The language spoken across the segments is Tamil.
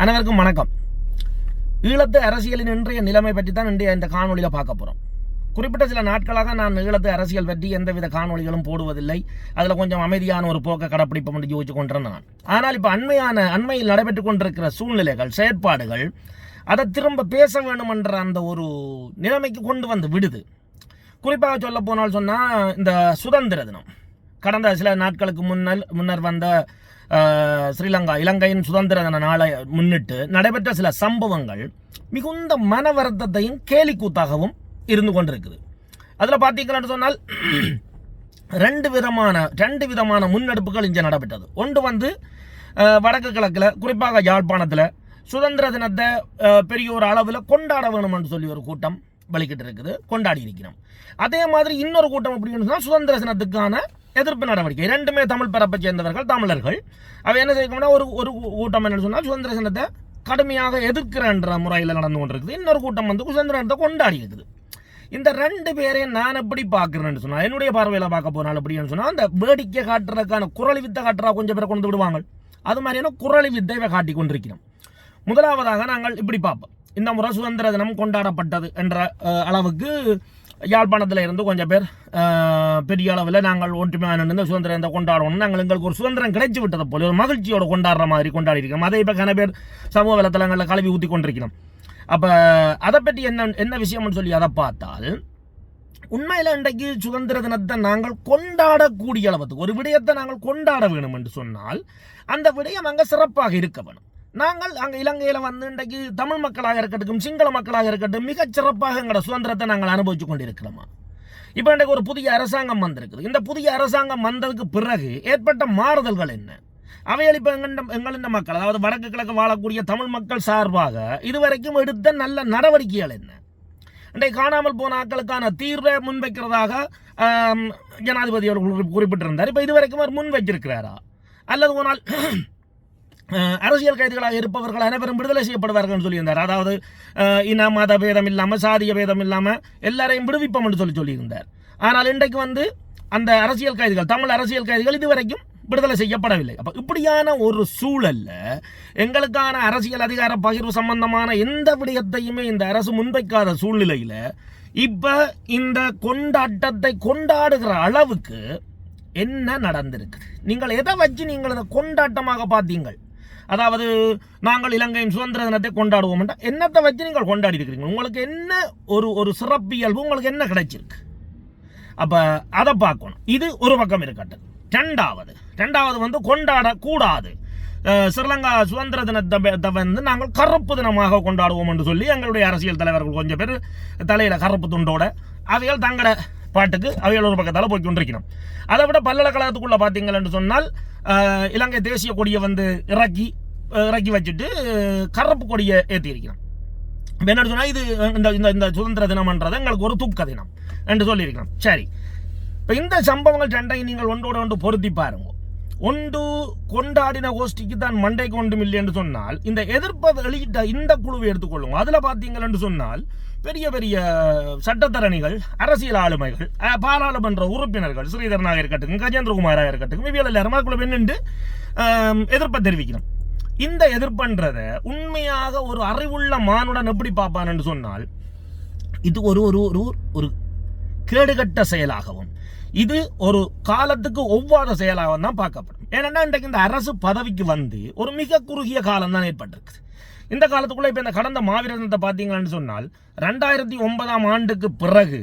அனைவருக்கும் வணக்கம். ஈழத்து அரசியலின் இன்றைய நிலைமை பற்றி தான் இந்த காணொலியில் பார்க்க போகிறோம். குறிப்பிட்ட சில நாட்களாக நான் ஈழத்து அரசியல் பற்றி எந்தவித காணொலிகளும் போடுவதில்லை. அதில் கொஞ்சம் அமைதியான ஒரு போக்கை கடைப்பிடிப்போம் என்று யோசிச்சு கொண்டிருந்தான். ஆனால் இப்போ அண்மையில் நடைபெற்றுக் கொண்டிருக்கிற சூழ்நிலைகள், செயற்பாடுகள் அதை திரும்ப பேச வேண்டும் என்ற அந்த ஒரு நிலைமைக்கு கொண்டு வந்து விடுது. குறிப்பாக சொல்ல போனால் சொன்னால், இந்த சுதந்திர தினம் கடந்த சில நாட்களுக்கு முன்னர் வந்த இலங்கையின் சுதந்திர தின நாளை முன்னிட்டு நடைபெற்ற சில சம்பவங்கள் மிகுந்த மன வருத்தத்தையும் கேலிக்கூத்தாகவும் இருந்து கொண்டிருக்குது. அதில் பார்த்தீங்கன்னு சொன்னால் ரெண்டு விதமான முன்னெடுப்புகள் இங்கே நடைபெற்றது. ஒன்று வடக்கு கிழக்கில், குறிப்பாக யாழ்ப்பாணத்தில் சுதந்திர தினத்தை பெரிய ஒரு அளவில் கொண்டாட வேணும் என்று சொல்லி ஒரு கூட்டம் வெளிக்கிட்டு இருக்குது, கொண்டாடி இருக்கிறோம். அதே மாதிரி இன்னொரு கூட்டம் எப்படின்னு சொன்னால் சுதந்திர தினத்துக்கான எதிர்ப்பு நடவடிக்கை. ரெண்டுமே தமிழ் பரப்பை சேர்ந்தவர்கள், தமிழர்கள். அவை என்ன செய்யணும்னா, ஒரு கூட்டம் என்னன்னு சொன்னால் சுதந்திர தினத்தை கடுமையாக எதிர்க்கிறன்ற முறையில் நடந்து கொண்டிருக்குது. இன்னொரு கூட்டம் சுதந்திர தினத்தை கொண்டாடி இருக்குது. இந்த ரெண்டு பேரையும் நான் எப்படி பார்க்குறேன்னு சொன்னால், என்னுடைய பார்வையில் பார்க்க போனால் அப்படின்னு சொன்னால், அந்த வேடிக்கை காட்டுறதுக்கான குரலி வித்தை காட்டுறா கொஞ்சம் பேரை கொண்டு விடுவாங்க. அது மாதிரியான குரலி வித்தை காட்டி கொண்டிருக்கிறோம். முதலாவதாக நாங்கள் இப்படி பார்ப்போம். இந்த முறை சுதந்திர தினம் கொண்டாடப்பட்டது என்ற அளவுக்கு யாழ்ப்பாணத்தில் இருந்து கொஞ்சம் பேர் பெரிய அளவில் நாங்கள் ஒற்றுமையான இந்த சுதந்திரத்தை கொண்டாடணும், எங்களுக்கு ஒரு சுதந்திரம் கிடைச்சி விட்டதை போல ஒரு மகிழ்ச்சியோடு கொண்டாடுற மாதிரி கொண்டாடி இருக்கிறோம். அதை இப்போ கன பேர் சமூக வலைத்தளங்களில் கழுவி ஊற்றி கொண்டிருக்கிறோம். அப்போ அதை பற்றி என்ன விஷயம்னு சொல்லி அதை பார்த்தால், உண்மையில் இன்றைக்கு சுதந்திர தினத்தை நாங்கள் கொண்டாடக்கூடிய அளவுக்கு ஒரு விடயத்தை நாங்கள் கொண்டாட வேணும் என்று சொன்னால், அந்த விடயம் அங்கே சிறப்பாக இருக்க வேணும். நாங்கள் அங்கே இலங்கையில் இன்றைக்கு தமிழ் மக்களாக இருக்கட்டும், சிங்கள மக்களாக இருக்கட்டும், மிகச் சிறப்பாக எங்களோட சுதந்திரத்தை நாங்கள் அனுபவிச்சு கொண்டு இருக்கிறோமா. இப்போ இன்றைக்கு ஒரு புதிய அரசாங்கம் வந்திருக்குது. இந்த புதிய அரசாங்கம் வந்ததுக்கு பிறகு ஏற்பட்ட மாறுதல்கள் என்ன? அவைகள் இப்போ எங்களின் மக்கள், அதாவது வடக்கு கிழக்கு வாழக்கூடிய தமிழ் மக்கள் சார்பாக இதுவரைக்கும் எடுத்த நல்ல நடவடிக்கைகள் என்ன? இன்றைக்கு காணாமல் போன ஆட்களுக்கான தீர்வை முன்வைக்கிறதாக ஜனாதிபதி அவர்கள் குறிப்பிட்டிருந்தார். இப்போ இதுவரைக்கும் அவர் முன் வச்சிருக்கிறாரா? அல்லது போனால் அரசியல் கைதிகளாக இருப்பவர்கள் அனைவரும் விடுதலை செய்யப்படுவார்கள் சொல்லியிருந்தார். அதாவது இன மத பேதம் இல்லாமல், சாதிய பேதம் இல்லாமல் எல்லாரையும் விடுவிப்போம் என்று சொல்லியிருந்தார். ஆனால் இன்றைக்கு அந்த அரசியல் கைதிகள், தமிழ் அரசியல் கைதிகள் இதுவரைக்கும் விடுதலை செய்யப்படவில்லை. அப்போ இப்படியான ஒரு சூழல்ல எங்களுக்கான அரசியல் அதிகார பகிர்வு சம்பந்தமான எந்த விடயத்தையுமே இந்த அரசு முன்வைக்காத சூழ்நிலையில் இப்போ இந்த கொண்டாட்டத்தை கொண்டாடுகிற அளவுக்கு என்ன நடந்திருக்குது? நீங்கள் எதை வச்சு நீங்கள் அதை கொண்டாட்டமாக பார்த்தீங்கள்? அதாவது நாங்கள் இலங்கையின் சுதந்திர தினத்தை கொண்டாடுவோம், என்னத்தை வச்சு நீங்கள் கொண்டாடி இருக்கிறீங்க? உங்களுக்கு என்ன ஒரு சிறப்பியல்பு, உங்களுக்கு என்ன கிடைச்சிருக்கு? அப்போ அதை பார்க்கணும். இது ஒரு பக்கம் இருக்கட்டும். ரெண்டாவது கொண்டாடக்கூடாது. ஸ்ரீலங்கா சுதந்திர தினத்தை நாங்கள் கருப்பு தினமாக கொண்டாடுவோம் என்று சொல்லி எங்களுடைய அரசியல் தலைவர்கள் கொஞ்சம் பேர் தலையில் கருப்பு துண்டோட அவைகள் தங்கட பாட்டுக்கு அவைகள் ஒரு பக்கத்தால் போய் கொண்டிருக்கணும். அதை விட பல்கலைக்கழகத்துக்குள்ள பார்த்தீங்கன்னு சொன்னால் இலங்கை தேசிய கொடியை இறக்கி வச்சுட்டு கருப்பு கொடியை ஏற்றி இருக்கிறோம். என்ன சொன்னால், இது இந்த சுதந்திர தினம்ன்றது எங்களுக்கு ஒரு துக்க தினம் என்று சொல்லியிருக்கிறோம். சரி, இப்போ இந்த சம்பவங்கள் ரெண்டையும் நீங்கள் ஒன்று பொருத்தி பாருங்க. ஒன்று கொண்டாடின கோஷ்டிக்கு தான் மண்டைக்கு ஒன்றும் இல்லை என்று சொன்னால், இந்த எதிர்ப்பை வெளியிட்ட இந்த குழுவை எடுத்துக்கொள்ளுங்க. அதில் பார்த்தீங்கன்னு சொன்னால் பெரிய பெரிய சட்டத்தரணிகள், அரசியல் ஆளுமைகள், பாராளுமன்ற உறுப்பினர்கள், ஸ்ரீதரனாக இருக்கட்டும், கஜேந்திரகுமாராக இருக்கட்டும், இவையில் எல்லாரும் அதுக்குள்ள வென்று எதிர்ப்பை தெரிவிக்கணும். இந்த எதிர்ப்புன்றத உண்மையாக ஒரு அறிவுள்ள மானுடன் எப்படி பார்ப்பான் என்று சொன்னால், இது ஒரு கேடுகட்ட செயலாகவும், இது ஒரு காலத்துக்கு ஒவ்வாத செயலாகவும் தான் பார்க்கப்படும். ஏன்னா இன்றைக்கு இந்த அரசு பதவிக்கு ஒரு மிக குறுகிய காலம் தான் ஏற்பட்டிருக்குது. இந்த காலத்துக்குள்ள இப்போ இந்த கடந்த மாவீரர் தினத்தை பார்த்தீங்கன்னு சொன்னால் 2009 ஆண்டுக்கு பிறகு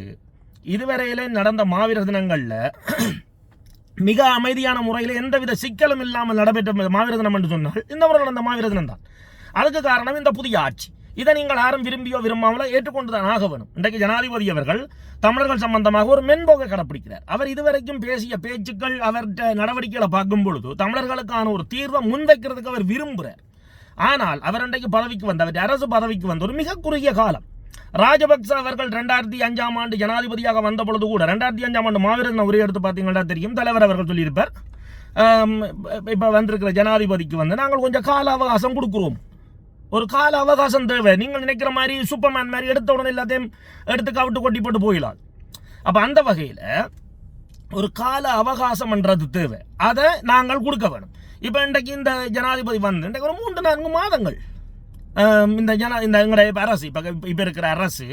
இதுவரையிலே நடந்த மாவீரர் தினங்களில் மிக அமைதியான முறையில் எந்தவித சிக்கலும் இல்லாமல் நடைபெற்ற மாவீரர் தினம் என்று சொன்னால் இந்த முறை நடந்த மாவீரர் தினம் தான். அதுக்கு காரணம் இந்த புதிய ஆட்சி. இதை நீங்கள் யாரும் விரும்பியோ விரும்பாமலோ ஏற்றுக்கொண்டுதான் ஆக வேணும். இன்றைக்கு ஜனாதிபதி அவர்கள் தமிழர்கள் சம்பந்தமாக ஒரு மென்போக்கை கடைப்பிடிக்கிறார். அவர் இதுவரைக்கும் பேசிய பேச்சுக்கள், அவர்கிட்ட நடவடிக்கைகளை பார்க்கும் பொழுது தமிழர்களுக்கான ஒரு தீர்வை முன்வைக்கிறதுக்கு அவர் விரும்புகிறார். ஆனால் அவர் இன்றைக்கு பதவிக்கு அரசு பதவிக்கு ஒரு மிக குறுகிய காலம். ராஜபக்ச அவர்கள் 2005 ஆண்டு ஜனாதிபதியாக வந்த பொழுது கூட 2005 ஆண்டு மாவீரர் உரை எடுத்து பார்த்தீங்கன்னா தெரியும், தலைவர் அவர்கள் சொல்லியிருப்பார், இப்போ வந்திருக்கிற ஜனாதிபதிக்கு நாங்கள் கொஞ்சம் கால அவகாசம் கொடுக்குறோம், ஒரு கால அவகாசம் தேவை. நீங்கள் நினைக்கிற மாதிரி சூப்பர்மேன் மாதிரி எடுத்த உடனே எல்லாத்தையும் எடுத்து கவிட்டு கொட்டி போட்டு போயிடலாம். அப்போ அந்த வகையில் ஒரு கால அவகாசம்ன்றது தேவை, அதை நாங்கள் கொடுக்க வேணும். இப்போ இன்றைக்கு இந்த ஜனாதிபதி இன்றைக்கு ஒரு 3-4 மாதங்கள் இந்த எங்களுடைய அரசு இப்போ இருக்கிற அரசு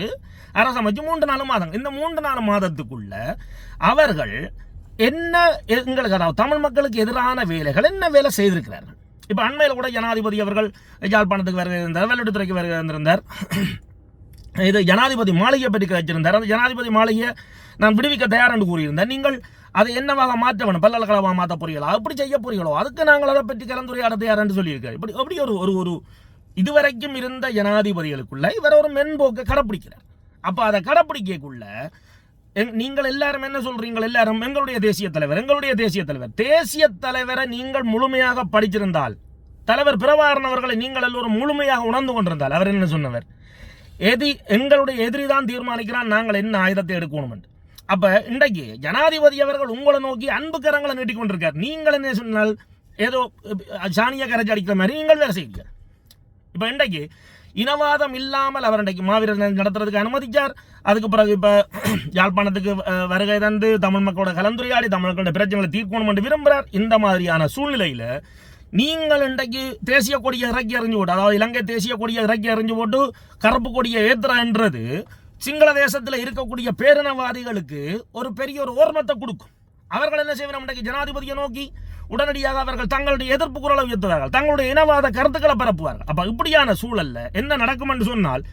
அமைச்சு 3-4 மாதம், இந்த 3-4 மாதத்துக்குள்ள அவர்கள் என்ன எங்களுக்கு, அதாவது தமிழ் மக்களுக்கு எதிரான வேலைகள் என்ன வேலை செய்திருக்கிறார்கள். இப்போ அண்மையில் கூட ஜனாதிபதி அவர்கள் யாழ்ப்பாணத்துக்கு வருகை இருந்தார், வெள்ளட்டுத்துறைக்கு வருகை வந்திருந்தார். இது ஜனாதிபதி மாளிகையை பற்றி கழிச்சிருந்தார். அந்த ஜனாதிபதி மாளிகையை நான் விடுவிக்க தயார் என்று கூறியிருந்தேன். நீங்கள் அதை என்னவாக மாற்ற வேணும், பல்கலைக்கழகமாக மாற்ற போறீங்களா, அப்படி செய்ய போறீங்களோ, அதுக்கு நாங்கள் அதை பற்றி கலந்துரையாட தயார் என்று சொல்லியிருக்காரு. இப்படி அப்படி ஒரு இதுவரைக்கும் இருந்த ஜனாதிபதிகளுக்குள்ள இவர் ஒரு மென்போக்கை கடைப்பிடிக்கிறார். அப்போ அதை கடைப்பிடிக்கக்குள்ள நீங்கள் எல்லாரும் என்ன சொல்றீங்க, எல்லாரும் எங்களுடைய தேசிய தலைவரை நீங்கள் முழுமையாக படிச்சிருந்தால், தலைவர் பிரபாகரன் அவர்களை நீங்கள் எல்லோரும் முழுமையாக உணர்ந்து கொண்டிருந்தால், அவர் என்ன சொன்னவர், எங்களுடைய எதிரி தான் தீர்மானிக்கிறான் நாங்கள் என்ன ஆயுதத்தை எடுக்கணும் என்று. அப்ப இன்றைக்கு ஜனாதிபதி அவர்கள் உங்களை நோக்கி அன்பு கரங்களை நீட்டிக் கொண்டிருக்கார். நீங்கள் என்ன சொன்னால் ஏதோ சாணியை கரைச்சி அடிக்கிற மாதிரி நீங்கள் வேலை செய்வீங்க. இப்ப இன்றைக்கு இனவாதம் இல்லாமல் அவர் இன்றைக்கு மாவீரர் நடத்துறதுக்கு அனுமதிச்சார். அதுக்கு பிறகு இப்ப யாழ்ப்பாணத்துக்கு வருகை தந்து தமிழ் மக்களோட கலந்துரையாடி தமிழ் மக்களோட பிரச்சனைகளை தீர்க்கணும் என்று விரும்புகிறார். இந்த மாதிரியான சூழ்நிலையில நீங்கள் இன்றைக்கு தேசிய கொடியை இறக்கி எறிஞ்சு போட்டு, அதாவது இலங்கை தேசிய கொடியை இறக்கி எறிஞ்சு போட்டு கருப்பு கொடியை ஏத்துறான்றது சிங்கள தேசத்தில் இருக்கக்கூடிய பேரினவாதிகளுக்கு ஒரு பெரிய ஒரு ஓர்மத்தை கொடுக்கும். அவர்கள் என்ன செய்வார்கள், இன்றைக்கு ஜனாதிபதியை நோக்கி உடனடியாக அவர்கள் தங்களுடைய எதிர்ப்பு குரலை உயர்த்துவார்கள், தங்களுடைய இனவாத கருத்துக்களை பரப்புவார்கள். அப்ப இப்படியான சூழல்ல என்ன நடக்கும் என்று சொன்னால்,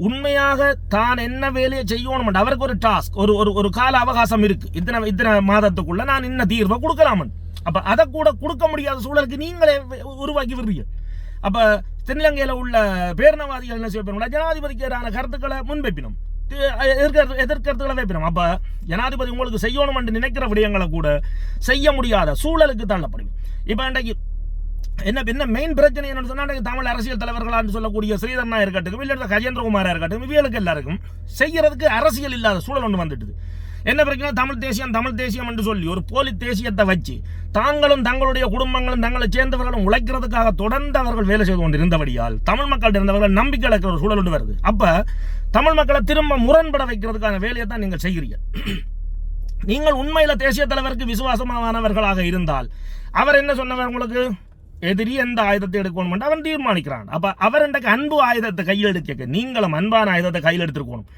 உண்மையாக தான் என்ன வேலையை செய்யணும், அவருக்கு ஒரு டாஸ்க், ஒரு கால அவகாசம் இருக்கு, இத்தனை மாதத்துக்குள்ள நான் இன்ன தீர்வை கொடுக்கலாம். அப்ப அதை கூட கொடுக்க முடியாத சூழலுக்கு நீங்களே உருவாக்கி விடுறீங்க. அப்ப தென்னிலங்கையில உள்ள பேரினவாதிகள் என்ன செய்யணும், ஜனாதிபதிக்கு எதிரான கருத்துக்களை முன்வைப்பினோம், எதிர்கருத்துக்களை வைப்பினோம். அப்ப ஜனாதிபதி உங்களுக்கு செய்யணும் என்று நினைக்கிற விடயங்களை கூட செய்ய முடியாத சூழலுக்கு தள்ளப்படும். இப்ப இன்றைக்கு என்ன மெயின் பிரச்சனை என்னன்னு சொன்னா, தமிழ் அரசியல் தலைவர்களான்னு சொல்லக்கூடிய ஸ்ரீதரனா இருக்கட்டும், இல்லை கஜேந்திரகுமாரா இருக்கட்டும், இவர்களுக்கு எல்லாருக்கும் செய்யறதுக்கு அரசியல் இல்லாத சூழல் ஒன்று வந்துட்டு. என்ன பிரச்சனை, தமிழ் தேசியம் என்று சொல்லி ஒரு போலி தேசியத்தை வச்சு தாங்களும் தங்களுடைய குடும்பங்களும் தங்களை சேர்ந்தவர்களும் உழைக்கிறதுக்காக தொடர்ந்து அவர்கள் வேலை செய்து கொண்டு இருந்தபடியால் தமிழ் மக்கள் இருந்தவர்கள் நம்பிக்கை இழக்கிற ஒரு சூழல் ஒன்று வருது. அப்ப தமிழ் மக்களை திரும்ப முரண்பட வைக்கிறதுக்கான வேலையை தான் நீங்கள் செய்கிறீங்க. நீங்கள் உண்மையில தேசிய தலைவருக்கு விசுவாசமானவர்களாக இருந்தால் அவர் என்ன சொன்னவர், உங்களுக்கு எதிரி எந்த ஆயுதத்தை எடுக்கணும் அவன் தீர்மானிக்கிறான். அப்ப அவர் இன்றைக்கு அன்பு ஆயுதத்தை கையில் எடுக்க நீங்களும் அன்பான ஆயுதத்தை கையில் எடுத்துருக்கணும்.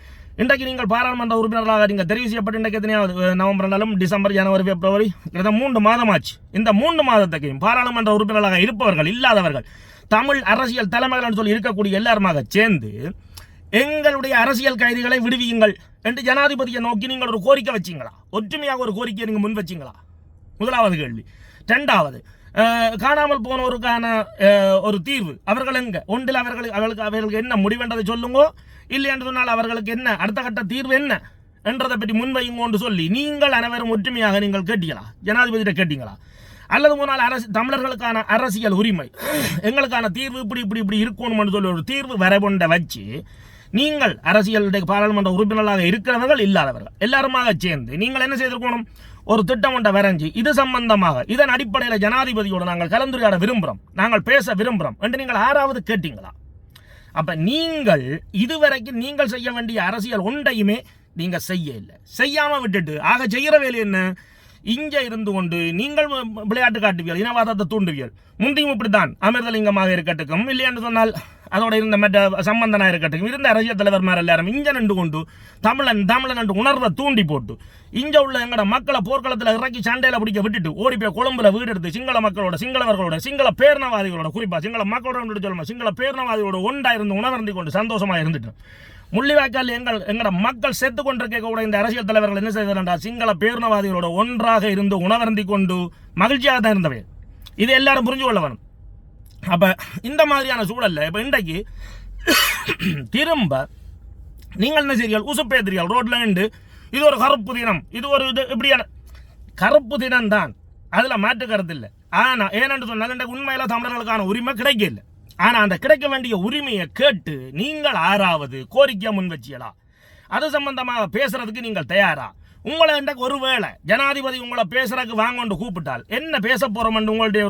இன்றைக்கு நீங்கள் பாராளுமன்ற உறுப்பினர்களாக நீங்கள் தெரிவு செய்யப்பட்டு இன்றைக்கு எத்தனையாவது நவம்பர், டிசம்பர், ஜனவரி, பிப்ரவரி 3 மாதமாச்சு. இந்த 3 மாதத்துக்கையும் பாராளுமன்ற உறுப்பினர்களாக இருப்பவர்கள் இல்லாதவர்கள் தமிழ் அரசியல் தலைமைகள் சொல்லி இருக்கக்கூடிய எல்லாருமாக சேர்ந்து எங்களுடைய அரசியல் கைதிகளை விடுவியுங்கள் என்று ஜனாதிபதியை நோக்கி நீங்கள் ஒரு கோரிக்கை வச்சிங்களா? ஒற்றுமையாக ஒரு கோரிக்கையை நீங்கள் முன் வச்சிங்களா? முதலாவது கேள்வி. 2வது, காணாமல் போனோருக்கான ஒரு தீர்வு அவர்கள் எங்க ஒன்றில் அவர்களுக்கு என்ன முடிவென்றதை சொல்லுங்க, இல்லை என்று சொன்னால் அவர்களுக்கு என்ன அடுத்த கட்ட தீர்வு என்ன என்றதை பற்றி முன்வையுங்கன்னு சொல்லி நீங்கள் அனைவரும் ஒற்றுமையாக நீங்கள் கேட்டீங்களா? ஜனாதிபதியிட்ட கேட்டீங்களா? அல்லது முன்னால் தமிழர்களுக்கான அரசியல் உரிமை, எங்களுக்கான தீர்வு இப்படி இருக்கணும்னு சொல்லி ஒரு தீர்வு வரைபொண்டை வச்சு நீங்கள் அரசியல் பாராளுமன்ற உறுப்பினர்களாக இருக்கிறவர்கள் இல்லாதவர்கள் எல்லாருமாக சேர்ந்து நீங்கள் என்ன செய்திருக்கணும், ஒரு திட்டம் ஒன்றை வரைஞ்சி இது சம்பந்தமாக இதன் அடிப்படையில் ஜனாதிபதியோடு நாங்கள் கலந்துரையாட விரும்புகிறோம், நாங்கள் பேச விரும்புகிறோம் என்று நீங்கள் 6வது கேட்டீங்களா? அப்ப நீங்கள் இதுவரைக்கும் நீங்கள் செய்ய வேண்டிய அரசியல் ஒன்றையுமே நீங்க செய்யாம விட்டுட்டு ஆக செய்கிற வேலை என்ன, இங்க இருந்து கொண்டு நீங்கள் விளையாட்டு காட்டுவியல், இனவாதத்தை தூண்டுவியல். முந்தியும் இப்படித்தான் அமிர்தலிங்கமாக இருக்கட்டும், இல்லை என்று சொன்னால் அதோட இருந்த மற்ற சம்பந்தனா இருக்கட்டும், இருந்த அரசியல் தலைவர்மார் எல்லாரும் இங்க நின்று கொண்டு தமிழன் என்று உணர்வை தூண்டி போட்டு இங்க உள்ள எங்கட மக்களை போர்க்களத்தில் இறக்கி சண்டையில பிடிக்க விட்டுட்டு ஓடி போய் கொழும்புல வீடு எடுத்து சிங்கள மக்களோட, சிங்களவர்களோட, சிங்கள பேரினவாதிகளோட, குறிப்பா சிங்கள மக்களோட சொல்லணும், சிங்கள பேரினவாதிகளோட ஒன்றா இருந்து உணர்ந்து கொண்டு சந்தோஷமா இருந்துட்டு முள்ளிவாய்க்கால் எங்கட மக்கள் செத்து கொண்டிருக்க கூட இந்த அரசியல் தலைவர்கள் என்ன செய்தார்டா, சிங்கள பேரினவாதிகளோட ஒன்றாக இருந்து உணவருந்தி கொண்டு மகிழ்ச்சியாக தான் இருந்தவை. இது எல்லாரும் புரிஞ்சு கொள்ள வேணும். அப்ப இந்த மாதிரியான சூழல்ல இப்ப இன்றைக்கு திரும்ப நீங்கள் என்ன செய்றீர்கள், உசுப்பேத்திரிகள் ரோட்ல நின்று இது ஒரு கருப்பு தினம், இது ஒரு இப்படியான கருப்பு தினம் தான், அதுல மாற்று கருத்து இல்லை. ஆனா ஏனென்று சொன்னால் உண்மையில தமிழர்களுக்கான உரிமை கிடைக்க இல்லை. ஆனா அந்த கிடைக்க வேண்டிய உரிமையை கேட்டு நீங்கள் 6வது கோரிக்கை முன் வச்சியலா? அது சம்பந்தமாக பேசுறதுக்கு நீங்கள் தயாரா? உங்களை இன்றைக்கு ஒருவேளை ஜனாதிபதி உங்களை பேசுறதுக்கு வாங்கொண்டு கூப்பிட்டால் என்ன பேச போறோம், உங்களுடைய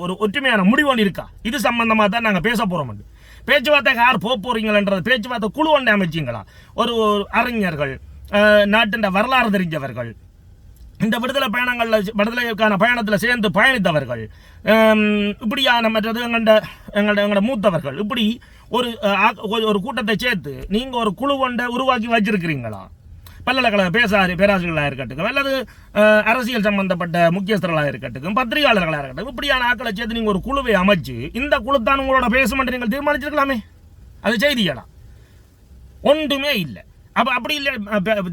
ஒரு ஒற்றுமையான முடிவு ஒன்று இருக்கா? இது சம்பந்தமா தான் நாங்கள் பேச போறோம். பேச்சுவார்த்தை யார் போறீங்கன்றது பேச்சுவார்த்தை குழு ஒன்று அமைச்சிங்களா? ஒரு அறிஞர்கள், நாட்டின் வரலாறு தெரிஞ்சவர்கள், இந்த விடுதலைக்கான பயணத்தில் சேர்ந்து பயணித்தவர்கள், இப்படியான மற்றது எங்களோட மூத்தவர்கள், இப்படி ஒரு கூட்டத்தை சேர்த்து நீங்கள் ஒரு குழு கொண்ட உருவாக்கி வச்சிருக்கிறீங்களா? பல்கலைக்கழக பேராசிரியர்களாக இருக்கட்டும், அல்லது அரசியல் சம்பந்தப்பட்ட முக்கியஸ்தர்களாக இருக்கட்டும், பத்திரிகையாளர்களாக இருக்கட்டும், இப்படியான ஆக்களை சேர்த்து நீங்கள் ஒரு குழுவை அமைச்சு இந்த குழு தான் உங்களோட பேசுமென்று நீங்கள் தீர்மானிச்சிருக்கலாமே. அது செய்தியடா, ஒன்றுமே இல்லை. அப்போ அப்படி இல்லை,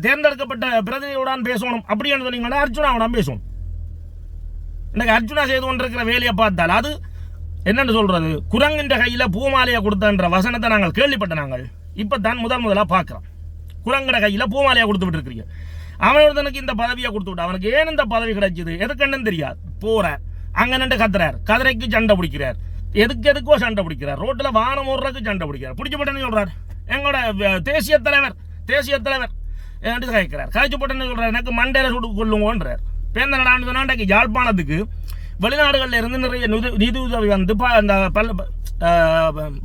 தேர்ந்தெடுக்கப்பட்ட பிரதிநிதியுடன் பேசணும் அப்படின்னு சொன்னீங்கன்னா அர்ஜுனாவுடன் பேசணும். இன்னைக்கு அர்ஜுனா செய்து கொண்டிருக்கிற வேலையை பார்த்தால் அது என்னென்னு சொல்றது, குரங்கின்ற கையில் பூமாலையை கொடுத்தன்ற வசனத்தை நாங்கள் கேள்விப்பட்ட நாங்கள் இப்போ தான் முதலாக பார்க்குறோம். குரங்கட கையில் பூமாலையை கொடுத்து விட்டுருக்கிறீங்க. அவனுக்கு இந்த பதவியை கொடுத்து விட்டு அவனுக்கு ஏன் இந்த பதவி கிடைச்சிது எதுக்குன்னு தெரியாது. போறார் அங்கே நின்று கதிரைக்கு சண்டை பிடிக்கிறார், எதுக்கோ சண்டை பிடிக்கிறார், ரோட்டில் வானம் ஓடுறதுக்கு சண்டை பிடிக்கிறார். பிடிச்சப்பட்டேன்னு சொல்றார் எங்களோட தேசிய தலைவர் என்று கேட்கிறார். கழிச்சு போட்டேன்னு சொல்றார் எனக்கு மண்டையில சுட்டு கொள்ளுங்கன்றார். பேந்த நடான்னு சொன்னா யாழ்ப்பாணத்துக்கு வெளிநாடுகளில் இருந்து நிறைய நிதி உதவி வந்து அந்த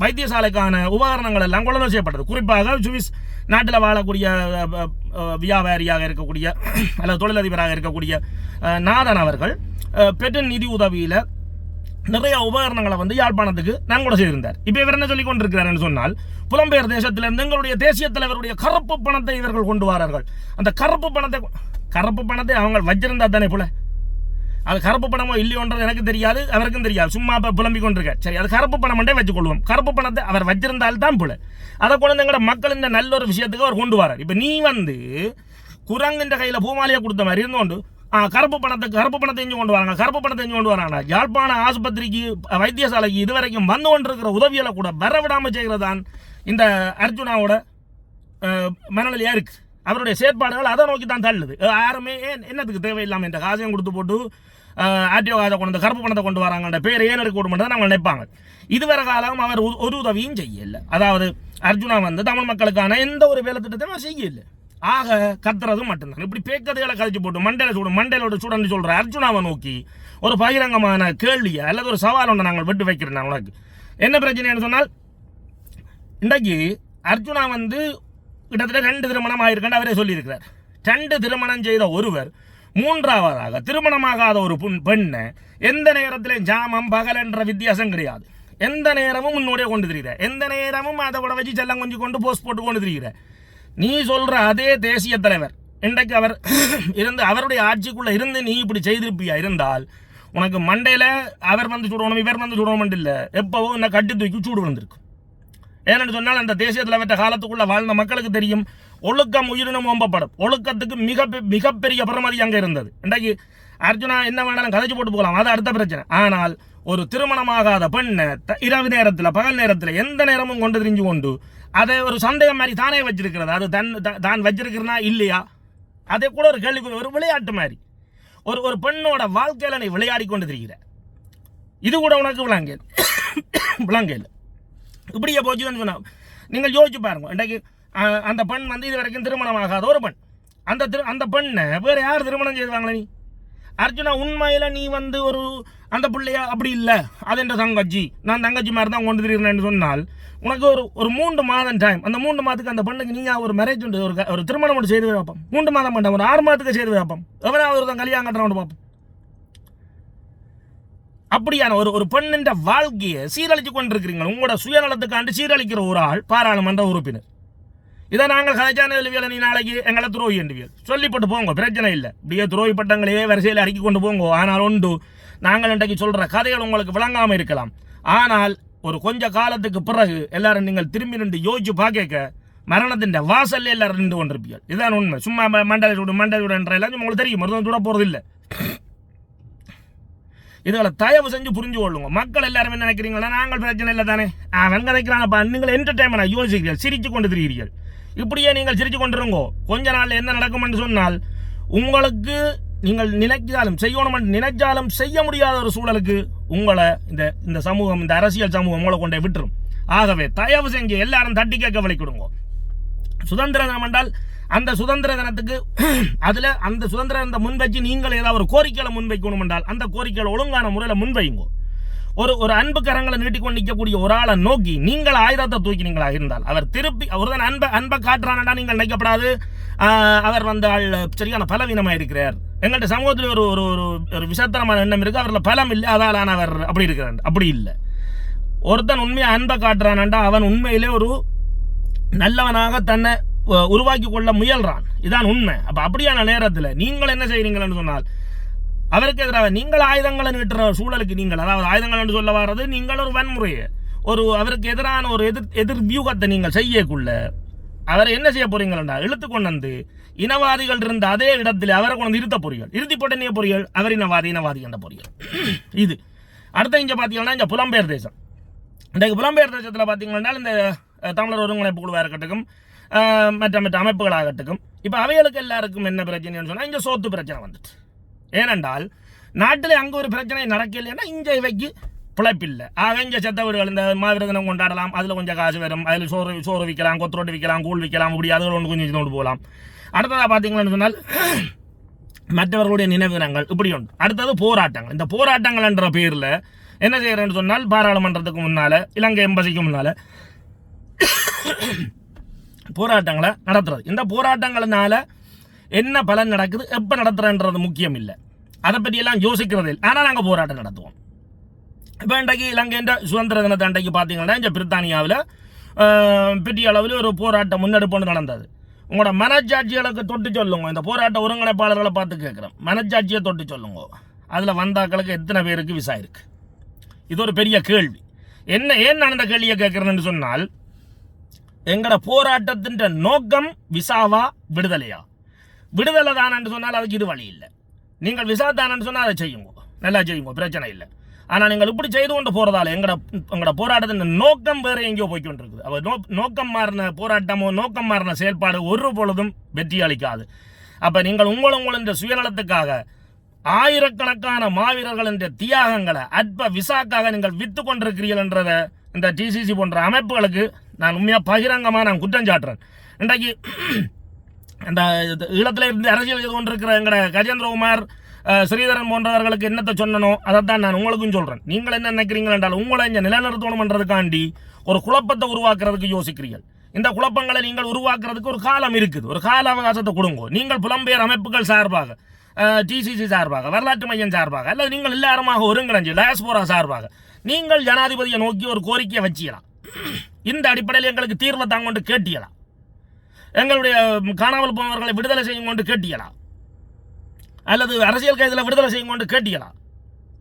வைத்தியசாலைக்கான உபகரணங்கள் எல்லாம் கொள்ளுதல் செய்யப்பட்டது. குறிப்பாக சுவிஸ் நாட்டில் வாழக்கூடிய வியாபாரியாக இருக்கக்கூடிய அல்லது தொழிலதிபராக இருக்கக்கூடிய நாதன் அவர்கள் பெற்ற நிதி உதவியில் நிறைய உபகரணங்களை வந்து யாழ்ப்பாணத்துக்கு நன்கொடை செய்திருந்தார். இப்போ இவர் என்ன சொல்லிக் கொண்டிருக்கிறார் சொன்னால், புலம்பெயர் தேசத்திலிருந்து எங்களுடைய தேசிய தலைவருடைய கருப்பு பணத்தை இவர்கள் கொண்டு வரார்கள். அந்த கருப்பு பணத்தை அவங்க வச்சிருந்தா தானே போல, அது கருப்பு பணமோ இல்லையோன்றது எனக்கு தெரியாது, அவருக்கும் தெரியாது, சும்மா புலம்பிக் கொண்டிருக்க. சரி, அது கருப்பு பணம் வச்சுக்கொள்வோம். கருப்பு பணத்தை அவர் வச்சிருந்தால் தான் போல அதை கொண்டு எங்களோட மக்கள் இந்த நல்ல ஒரு விஷயத்துக்கு அவர் கொண்டு வரார். இப்போ நீ வந்து குரங்கின்ற கையில் பூமாலையை கொடுத்த மாதிரி இருந்தோண்டு கருப்பு பணத்தை இங்கே கொண்டு வராங்க, கருப்பு பணத்தை இங்கே கொண்டு வராங்க. யாழ்ப்பாண ஆஸ்பத்திரிக்கு வைத்தியசாலைக்கு இதுவரைக்கும் வந்து கொண்டிருக்கிற உதவிகளை கூட வரவிடாமல் செய்கிறதான் இந்த அர்ஜுனாவோட மனநிலையாக இருக்குது. அவருடைய செயற்பாடுகள் அதை நோக்கி தான் தள்ளுது. யாருமே என்னத்துக்கு தேவையில்லாமல் இந்த காசையும் கொடுத்து போட்டு ஆர்டிஓ காசை கொண்டு கருப்பு பணத்தை கொண்டு வராங்கன்ற பேர் ஏன் எடுக்க மட்டும் தான் நாங்கள் நினைப்பாங்க. இதுவரை காலம் அவர் ஒரு உதவியும் செய்யலை. அதாவது அர்ஜுனா வந்து தமிழ் மக்களுக்கான எந்த ஒரு வேலை திட்டத்தையும் செய்யலை. ஆக கத்துறது மட்டும்தான். இப்படி பேக்கதைகளை கழிச்சு போட்டு மண்டையிலோட சூடன்னு சொல்கிற அர்ஜுனாவை நோக்கி ஒரு பகிரங்கமான கேள்வியை அல்லது ஒரு சவால் ஒன்று நாங்கள் விட்டு வைக்கிறேன். நான் உனக்கு என்ன பிரச்சனைன்னு சொன்னால், இன்றைக்கு அர்ஜுனா வந்து கிட்டத்தட்ட 2 திருமணம் ஆயிருக்கான்னு அவரே சொல்லியிருக்கிறார். 2 திருமணம் செய்த ஒருவர் 3ஆவதாக திருமணமாகாத ஒரு பெண்ணை எந்த நேரத்திலையும் ஜாமம் பகல் என்ற வித்தியாசம் கிடையாது, எந்த நேரமும் முன்னோடைய கொண்டு திரிகிற, எந்த நேரமும் அதை விட வச்சு செல்லம் கொஞ்சம் கொண்டு போஸ்ட் போட்டு கொண்டு திரிகிற நீ சொல்ற அதே தேசிய தலைவர் இன்றைக்கு அவர் இருந்து அவருடைய ஆட்சிக்குள்ள இருந்து நீ இப்படி செய்திருப்பியா இருந்தால் உனக்கு மண்டையில அவர் வந்து சுடணும் இவர் வந்து சுடணும் இல்லை, எப்பவோ இந்த கட்டி தூக்கி சூடு விழுந்திருக்கு. ஏன்னு சொன்னால் அந்த தேசிய தலைவர்கிட்ட காலத்துக்குள்ள வாழ்ந்த மக்களுக்கு தெரியும், ஒழுக்கம் உயிரினம் ஓம்பப்படும். ஒழுக்கத்துக்கு மிகப்பெரிய பெருமதி அங்கே இருந்தது. இன்றைக்கு அர்ஜுனா என்ன வேணாலும் கதைச்சு போட்டு போகலாம், அது அடுத்த பிரச்சனை. ஆனால் ஒரு திருமணமாகாத பெண்ணை இரவு நேரத்தில் பகல் நேரத்தில் எந்த நேரமும் கொண்டு திரிஞ்சு கொண்டு அதை ஒரு சந்தேகம் மாதிரி தானே வச்சிருக்கிறது. அது தான் வச்சிருக்கிறனா இல்லையா, அதே கூட ஒரு கேள்வி, ஒரு விளையாட்டு மாதிரி ஒரு பெண்ணோட வாழ்க்கையில் நீ விளையாடி கொண்டு திரிகிற. இது கூட உனக்கு விளங்கல் இப்படியே போச்சுன்னு சொன்னா நீங்கள் யோசிச்சு பாருங்க. இன்றைக்கு அந்த பெண் வந்து இது வரைக்கும் திருமணமாகாத ஒரு பெண், அந்த பெண்ணை வேற யார் திருமணம் செய்வாங்களே? நீ அர்ஜுனா உண்மையில நீ வந்து ஒரு அந்த பிள்ளையா அப்படி இல்லை, அது என்ற தங்கச்சி, நான் தங்கச்சி மாதிரி தான் கொண்டு திரிகிறேன்னு சொன்னால் உனக்கு ஒரு 3 மாதம் டைம். அந்த 3 மாதத்துக்கு அந்த பெண்ணுக்கு நீங்கள் ஒரு மேரேஜ் உண்டு, ஒரு திருமணம் மட்டும் செய்து வைப்போம். 3 மாதம் வேண்டாம், ஒரு 6 மாதத்துக்கு செய்து வைப்போம். எவனாவது ஒரு தான் கல்யாணம் கட்டுறவன் பார்ப்போம். அப்படியான ஒரு பெண்ணின் வாழ்க்கையை சீரழிச்சு கொண்டிருக்கிறீங்க. உங்களோட சுயநலத்துக்காண்டு சீரழிக்கிற ஒரு ஆள் பாராளுமன்ற உறுப்பினர். இதை நாங்கள் கதைச்சான வேலை நீ நாளைக்கு எங்களை துரோகி என்று சொல்லிப்பட்டு போங்க, பிரச்சனை இல்லை. இப்படியே துரோகி பட்டங்களையே வரிசையில் அடுக்கி கொண்டு போங்க. ஆனால் ஒன்று, நாங்கள் இன்றைக்கு சொல்கிற கதைகள் உங்களுக்கு விளங்காமல் இருக்கலாம். ஆனால் ஒரு கொஞ்ச காலத்துக்கு பிறகு எல்லாரும் நீங்கள் திரும்பி நின்று யோசிச்சு பார்க்க மரணத்தின் வாசல்ல எல்லாரும் நின்று கொண்டிருப்பீர்கள். இதுதான் உண்மை. சும்மா மண்டல சூடு என்ற எல்லாம் உங்களுக்கு தெரியும், மருத்துவம் சுட போகிறது இல்லை. இதுகளை தயவு செஞ்சு புரிஞ்சு கொள்ளுங்க. மக்கள் எல்லாரும் என்ன நினைக்கிறீங்களா, நாங்கள் பிரச்சனை இல்லை தானே, அவன் கதைக்கிறானப்பா, நீங்கள் என்டர்டைன்மெண்ட் யோசிக்கிறீர்கள், சிரிச்சு கொண்டு திரிகிறீர்கள். இப்படியே நீங்கள் சிரிச்சு கொண்டிருங்கோ. கொஞ்ச நாள் என்ன நடக்கும் என்று சொன்னால், உங்களுக்கு நீங்கள் நினைச்சாலும் செய்யணும் என்று நினைச்சாலும் செய்ய முடியாத ஒரு சூழலுக்கு உங்களை இந்த சமூகம், இந்த அரசியல் சமூகம் உங்களை கொண்டே விட்டுரும். ஆகவே தயவு செஞ்சு எல்லாரும் தட்டி கேட்க வலிக்கிடுங்க. சுதந்திர தினம் என்றால் அந்த சுதந்திர தினத்துக்கு அதில் அந்த சுதந்திர தினத்தை முன்வைச்சு நீங்கள் ஏதாவது ஒரு கோரிக்கைகளை முன்வைக்கணும் என்றால் அந்த கோரிக்கைகளை ஒழுங்கான முறையில் முன்வைங்க. ஒரு அன்பு கரங்களை நீட்டிக்கொண்டு நிற்கக்கூடிய ஒரு ஆளை நோக்கி நீங்கள் ஆயுதத்தை தூக்கினீங்களாக இருந்தால் அவர் திருப்பி அவர் தான் அன்பை காட்டுறானடா நீங்கள் நினைக்கப்படாது. அவர் வந்து ஆள் சரியான பலவீனமாக இருக்கிறார் எங்கள்கிட்ட சமூகத்தில் ஒரு ஒரு ஒரு விசத்தனமான எண்ணம் இருக்குது, அவரில் பலம் இல்லை, அதாலானவர் அப்படி இருக்கிறான். அப்படி இல்லை. ஒருத்தன் உண்மையாக அன்பை காட்டுறான்டா அவன் உண்மையிலே ஒரு நல்லவனாக தன்னை உருவாக்கி கொள்ள முயல்றான். இதான் உண்மை. அப்போ அப்படியான நேரத்தில் நீங்கள் என்ன செய்கிறீங்கன்னு சொன்னால் அவருக்கு எதிராக நீங்கள் ஆயுதங்களை நீட்டுற சூழலுக்கு நீங்கள், அதாவது ஆயுதங்கள் என்று சொல்ல வர்றது நீங்கள் ஒரு வன்முறையை ஒரு அவருக்கு எதிரான ஒரு எதிர் வியூகத்தை நீங்கள் செய்யக்குள்ள அவரை என்ன செய்ய போறீங்களா, இழுத்து கொண்டு வந்து இனவாதிகள் இருந்த அதே இடத்துல அவரை கொண்டு இருத்த பொறிகள், இறுதி போட்ட பொறிகள், அவர் இனவாதி என்ற பொறிகள். இது அடுத்த இங்கே பார்த்தீங்கன்னா இந்த புலம்பெயர் தேசம். இன்றைக்கு புலம்பெயர் தேசத்தில் பார்த்தீங்கன்னா இந்த தமிழர் ஒருங்கிணைப்பு குழுவாக இருக்கட்டும், மற்ற அமைப்புகளாகட்டும், இப்போ அவைகளுக்கு எல்லாருக்கும் என்ன பிரச்சனைன்னு சொன்னால் இங்கே சோத்து பிரச்சனை வந்துட்டு. ஏனென்றால் நாட்டில் அங்கே ஒரு பிரச்சனை நடக்கலைன்னா இங்கே இவைக்கு பிழைப்பில்லை. ஆக இங்கே செத்த வீடுகள் இந்த மாவீரதினம் கொண்டாடலாம், அதில் கொஞ்சம் காசு வரும், அதில் சோறு விற்கலாம், கொத்தரோட்டு விற்கலாம், கூழ் விற்கலாம், இப்படி அதில் ஒன்று கொஞ்சம் கொண்டு போகலாம். அடுத்ததாக பார்த்தீங்கன்னு சொன்னால் மற்றவர்களுடைய நினைவு தினங்கள் இப்படி உண்டு. அடுத்தது போராட்டங்கள். இந்த போராட்டங்கள் என்ற பேரில் என்ன செய்கிறேன்னு சொன்னால் பாராளுமன்றத்துக்கு முன்னால், இலங்கை எம்பசிக்கு முன்னால் போராட்டங்களை நடத்துறது. இந்த போராட்டங்கள்னால என்ன பலன் நடக்குது, எப்போ நடத்துறன்றது முக்கியம் இல்லை, அதை பற்றியெல்லாம் யோசிக்கிறது இல்லை. ஆனால் நாங்கள் போராட்டம் நடத்துவோம். இப்போ இன்றைக்கு இலங்கையின் சுதந்திர தினத்தை அன்றைக்கு பார்த்தீங்கன்னா இந்த பிரித்தானியாவில் பெரிய அளவில் ஒரு போராட்டம் முன்னெடுப்பு நடந்தது. உங்களோட மனச்சாட்சிகளுக்கு தொட்டு சொல்லுங்க. இந்த போராட்ட ஒருங்கிணைப்பாளர்களை பார்த்து கேட்குறோம், மனச்சாட்சியை தொட்டு சொல்லுங்க, அதில் வந்தாக்களுக்கு எத்தனை பேருக்கு விசா இருக்குது? இது ஒரு பெரிய கேள்வி. ஏன் நான் அந்த கேள்வியை கேட்குறேன்னு சொன்னால் எங்களோட போராட்டத்தின் நோக்கம் விசாவா விடுதலையா? விடுதலை தானு சொன்னால் அதுக்கு இது வழி இல்லை. நீங்கள் விசா தானு சொன்னால் அதை செய்யுங்க, நல்லா செய்யுங்க, பிரச்சனை இல்லை. ஆனால் நீங்கள் இப்படி செய்து கொண்டு போகிறதால எங்களோட போராட்டத்தின் நோக்கம் வேறு எங்கேயோ போய்கொண்டிருக்குது. அவர் நோக்கம் மாறின போராட்டமோ நோக்கம் மாறின செயல்பாடு ஒரு பொழுதும் வெற்றி அளிக்காது. அப்போ நீங்கள் உங்களின் சுயநலத்துக்காக ஆயிரக்கணக்கான மாவீரர்கள் என்ற தியாகங்களை அற்ப விசாக்காக நீங்கள் விற்று கொண்டிருக்கிறீர்கள் என்றதை இந்த டிசிசி போன்ற அமைப்புகளுக்கு நான் உண்மையாக பகிரங்கமாக நான் குற்றம் சாட்டுறேன். இன்றைக்கு இந்த ஈழத்தில் இருந்து அரசியல் செய்து கொண்டிருக்கிற எங்களோட கஜேந்திரகுமார், ஸ்ரீதரன் போன்றவர்களுக்கு என்னத்தை சொன்னனோ அதைத்தான் நான் உங்களுக்கும் சொல்கிறேன். நீங்கள் என்ன நினைக்கிறீங்கள் என்றால் உங்களை இங்கே நிலைநிறுத்தணும் பண்ணுறதுக்காண்டி ஒரு குழப்பத்தை உருவாக்குறதுக்கு யோசிக்கிறீர்கள். இந்த குழப்பங்களை நீங்கள் உருவாக்குறதுக்கு ஒரு காலம் இருக்குது, ஒரு கால அவகாசத்தை கொடுங்க. நீங்கள் புலம்பெயர் அமைப்புகள் சார்பாக, டிசிசி சார்பாக, வரலாற்று மையம் சார்பாக, அல்லது நீங்கள் எல்லாருமாக ஒருங்கிணைஞ்சு டயஸ்போரா சார்பாக நீங்கள் ஜனாதிபதியை நோக்கி ஒரு கோரிக்கையை வச்சிடலாம். இந்த அடிப்படையில் எங்களுக்கு தீர்வை தாங்கொண்டு கேட்டியலாம், எங்களுடைய காணாமல் போனவர்களை விடுதலை செய்யும் கொண்டு கேட்டியலாம், அல்லது அரசியல் கைதில் விடுதலை செய்யும் கொண்டு கேட்டியலாம்.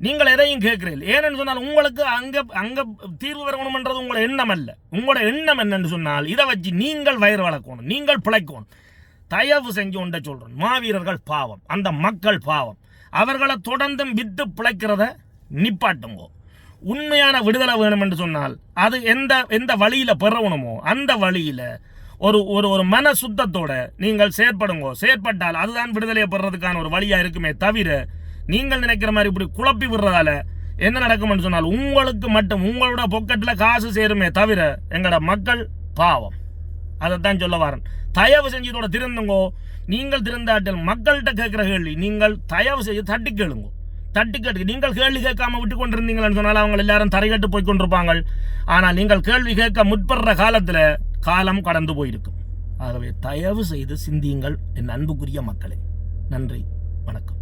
நீங்கள் எதையும் கேட்கிறீர்கள். ஏன்னு சொன்னால் உங்களுக்கு அங்கே தீர்வு வரணும்ன்றது உங்களோட எண்ணம் அல்ல. உங்களோட எண்ணம் என்னன்னு சொன்னால் இதை வச்சு நீங்கள் வயிறு வளர்க்கணும், நீங்கள் பிழைக்கணும். தயவு செஞ்சு ஒன்றை சொல்கிறேன், மாவீரர்கள் பாவம், அந்த மக்கள் பாவம், அவர்களை தொடர்ந்தும் விட்டு பிழைக்கிறத நிப்பாட்டுங்கோ. உண்மையான விடுதலை வேணும் என்று சொன்னால் அது எந்த வழியில் பெறணுமோ அந்த வழியில் ஒரு ஒரு மன சுத்தத்தோட நீங்கள் செயற்பட்டால் அதுதான் விடுதலையை பெறதுக்கான ஒரு வழியாக இருக்குமே தவிர நீங்கள் நினைக்கிற மாதிரி இப்படி குழப்பி விடுறதால என்ன நடக்கும்னு சொன்னால் உங்களுக்கு மட்டும் உங்களோட பொக்கெட்டில் காசு சேருமே தவிர எங்களோட மக்கள் பாவம். அதைத்தான் சொல்ல வரேன். தயவு செஞ்சு இதோட திருந்துங்கோ. நீங்கள் திருந்தாட்டில் மக்கள்கிட்ட கேட்குற கேள்வி நீங்கள் தயவு செய்து தட்டி கேளுங்க. தட்டி கேட்டு நீங்கள் கேள்வி கேட்காம விட்டு கொண்டிருந்தீங்கன்னு சொன்னால் அவங்க எல்லாரும் தரைகட்டு போய் கொண்டிருப்பாங்க. ஆனால் நீங்கள் கேள்வி கேட்க முற்படுற காலத்தில் காலம் கடந்து போயிருக்கும். ஆகவே தயவு செய்து சிந்தியுங்கள் என் அன்புக்குரிய மக்களே. நன்றி, வணக்கம்.